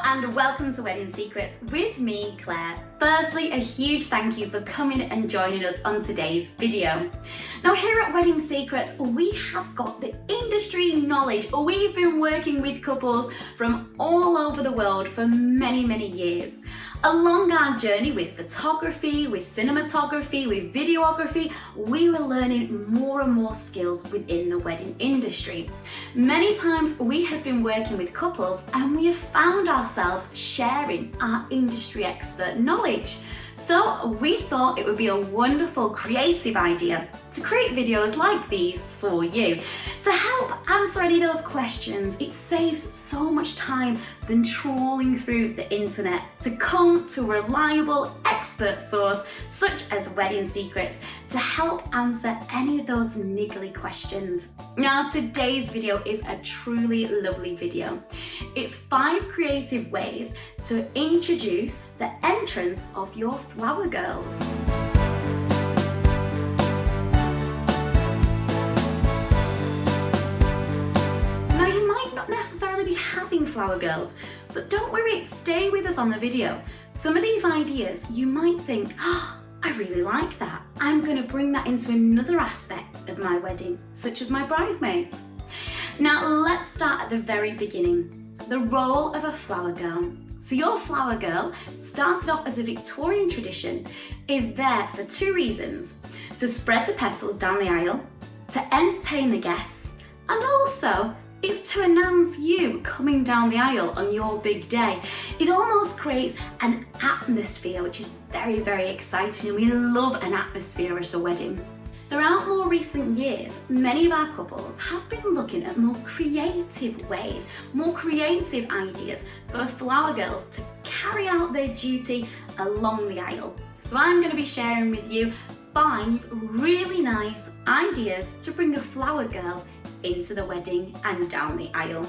and welcome to Wedding Secrets with me, Claire. Firstly, a huge thank you for coming and joining us on today's video. Now here at Wedding Secrets, we have got the industry knowledge. We've been working with couples from all over the world for many years. Along our journey with photography, with cinematography, with videography, we were learning more and more skills within the wedding industry. Many times we have been working with couples and we have found ourselves sharing our industry expert knowledge. So we thought it would be a wonderful creative idea to create videos like these for you. To help answer any of those questions, it saves so much time than trawling through the internet to come to a reliable expert source such as Wedding Secrets to help answer any of those niggly questions. Now today's video is a truly lovely video. It's 5 creative ways to introduce the entrance of your flower girls. Now you might not necessarily be having flower girls, but don't worry, stay with us on the video. Some of these ideas you might think, oh, I really like that. I'm going to bring that into another aspect of my wedding, such as my bridesmaids. Now let's start at the very beginning. The role of a flower girl. So your flower girl, started off as a Victorian tradition, is there for 2 reasons: to spread the petals down the aisle, to entertain the guests, and also it's to announce you coming down the aisle on your big day. It almost creates an atmosphere, which is very exciting, and we love an atmosphere at a wedding. Throughout more recent years, many of our couples have been looking at more creative ways, more creative ideas for flower girls to carry out their duty along the aisle. So I'm going to be sharing with you 5 really nice ideas to bring a flower girl into the wedding and down the aisle.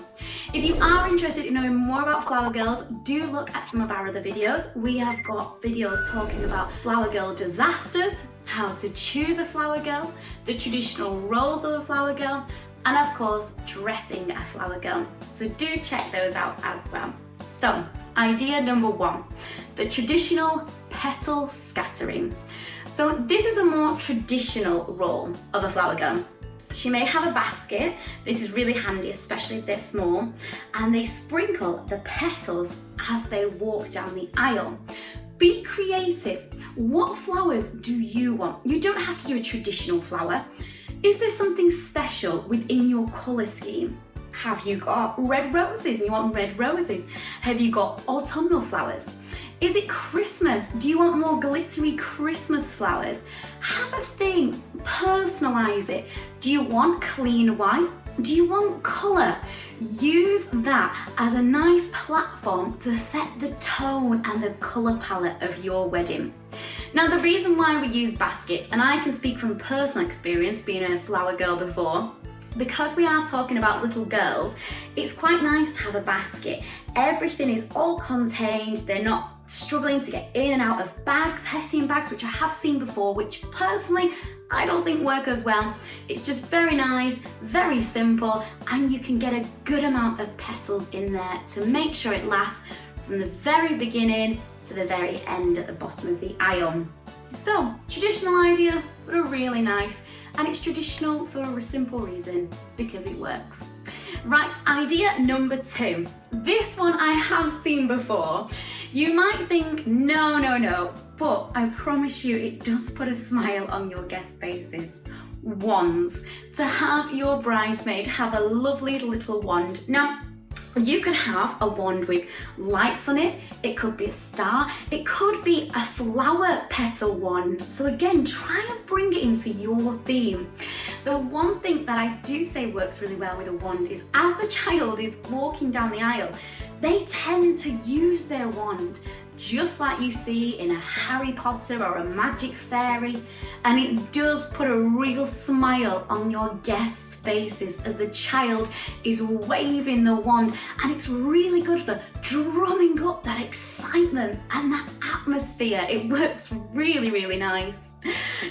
If you are interested in knowing more about flower girls, do look at some of our other videos. We have got videos talking about flower girl disasters, how to choose a flower girl, the traditional roles of a flower girl, and of course, dressing a flower girl. So do check those out as well. So, idea number 1, the traditional petal scattering. So this is a more traditional role of a flower girl. She may have a basket. This is really handy, especially if they're small, and they sprinkle the petals as they walk down the aisle. Be creative. What flowers do you want? You don't have to do a traditional flower. Is there something special within your colour scheme? Have you got red roses and you want red roses? Have you got autumnal flowers? Is it Christmas? Do you want more glittery Christmas flowers? Have a thing, personalise it. Do you want clean white? Do you want colour? Use that as a nice platform to set the tone and the colour palette of your wedding. Now the reason why we use baskets, and I can speak from personal experience being a flower girl before, because we are talking about little girls, it's quite nice to have a basket. Everything is all contained. They're not struggling to get in and out of bags, Hessian bags, which I have seen before, which personally I don't think work as well. It's just very nice, very simple, and you can get a good amount of petals in there to make sure it lasts from the very beginning to the very end at the bottom of the aisle. So, traditional idea, but a really nice, and it's traditional for a simple reason, because it works. Right, idea number 2. This one I have seen before. You might think, no, but I promise you it does put a smile on your guest faces. Wands. To have your bridesmaid have a lovely little wand. Now, you could have a wand with lights on it, it could be a star, it could be a flower petal wand. So again, try and bring it into your theme. The one thing that I do say works really well with a wand is as the child is walking down the aisle, they tend to use their wand just like you see in a Harry Potter or a magic fairy, and it does put a real smile on your guests' faces as the child is waving the wand, and it's really good for drumming up that excitement and that atmosphere. It works really nice.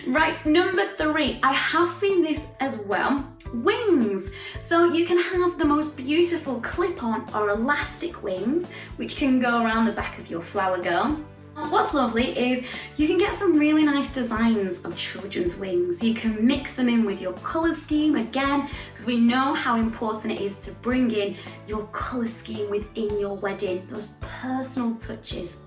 Right, number 3, I have seen this as well wings. So you can have the most beautiful clip-on or elastic wings, which can go around the back of your flower girl. What's lovely is you can get some really nice designs of children's wings. You can mix them in with your colour scheme again, because we know how important it is to bring in your colour scheme within your wedding, those personal touches.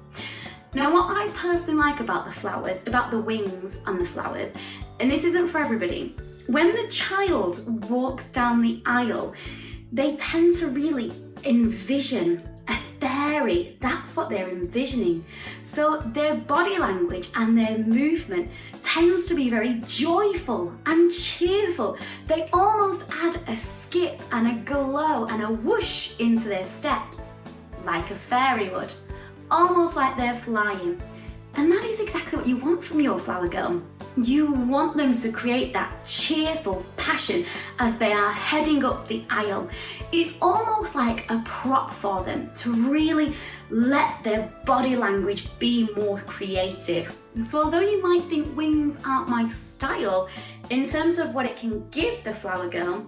Now, what I personally like about the flowers, about the wings and the flowers, and this isn't for everybody, when the child walks down the aisle, they tend to really envision a fairy. That's what they're envisioning. So their body language and their movement tends to be very joyful and cheerful. They almost add a skip and a glow and a whoosh into their steps, like a fairy would. Almost like they're flying. And that is exactly what you want from your flower girl. You want them to create that cheerful passion as they are heading up the aisle. It's almost like a prop for them to really let their body language be more creative. So although you might think wings aren't my style, in terms of what it can give the flower girl,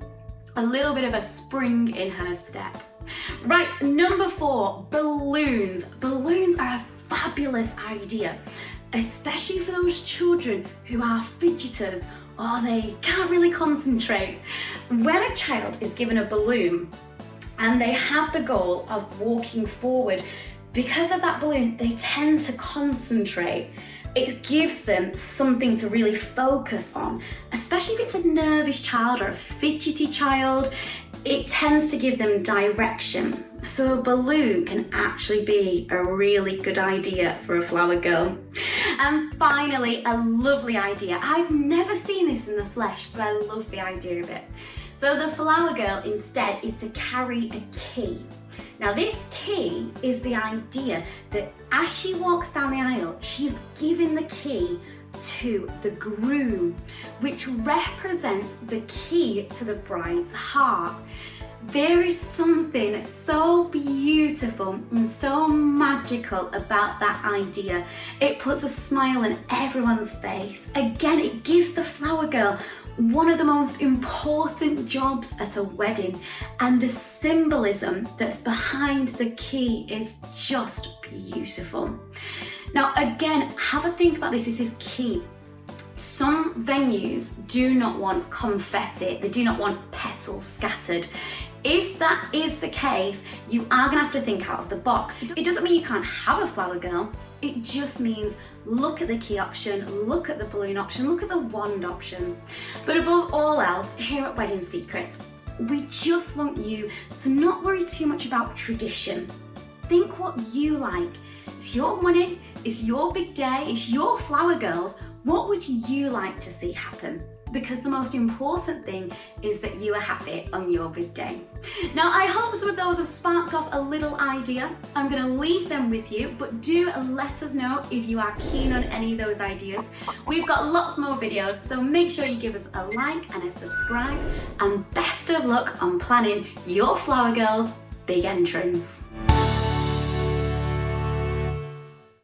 a little bit of a spring in her step. Right, number 4, balloons. Balloons are a fabulous idea, especially for those children who are fidgeters or they can't really concentrate. When a child is given a balloon and they have the goal of walking forward, because of that balloon, they tend to concentrate. It gives them something to really focus on, especially if it's a nervous child or a fidgety child. It tends to give them direction. So a balloon can actually be a really good idea for a flower girl. And finally, a lovely idea. I've never seen this in the flesh, but I love the idea of it. So the flower girl instead is to carry a key. Now this key is the idea that as she walks down the aisle, she's giving the key to the groom, which represents the key to the bride's heart. There is something so beautiful and so magical about that idea. It puts a smile on everyone's face. Again, it gives the flower girl one of the most important jobs at a wedding, and the symbolism that's behind the key is just beautiful. Now again, have a think about this. This is key. Some venues do not want confetti, they do not want petals scattered. If that is the case, you are going to have to think out of the box. It doesn't mean you can't have a flower girl, it just means look at the key option, look at the balloon option, look at the wand option. But above all else, here at Wedding Secrets, we just want you to not worry too much about tradition. Think what you like. It's your wedding, it's your big day, it's your flower girls. What would you like to see happen? Because the most important thing is that you are happy on your big day. Now, I hope some of those have sparked off a little idea. I'm going to leave them with you, but do let us know if you are keen on any of those ideas. We've got lots more videos, so make sure you give us a like and a subscribe, and best of luck on planning your flower girl's big entrance.